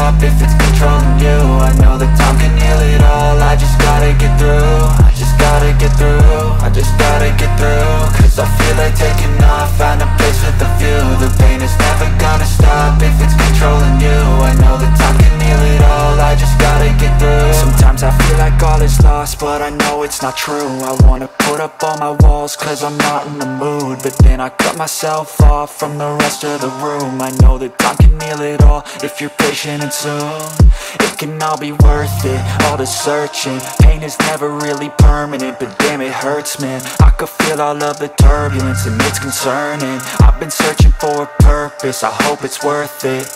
stop if it's controlling you. I know that time can heal it all. I just gotta get through. I just gotta get through. I just gotta get through. Cause I feel like taking off, find a place with a view. The pain is never gonna stop if it's controlling you. I know that time can heal it all. I just gotta get through. Sometimes I feel like all is lost, but I know it's not true. I wanna put up all my walls cause I'm not in the mood, but then I cut myself off from the rest of the room. I know that time can heal it all if you're patient and soon it can all be worth it, all the searching. Pain is never really permanent, but damn it hurts, man. I could feel all of the turbulence and it's concerning. I've been searching for a purpose, I hope it's worth it.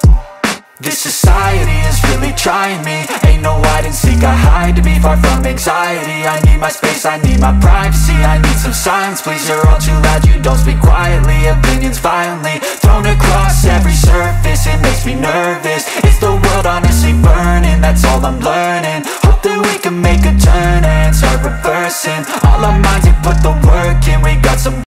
This society is really trying me. Ain't no hide and seek, I hide to be far from anxiety. I need my space, I need my privacy. I need some silence, please, you're all too loud. You don't speak quietly, opinions violently thrown across every surface. It makes me nervous, it's the world honestly burning. That's all I'm learning, hope that we can make a turn and start reversing all our minds and put the work in. We got some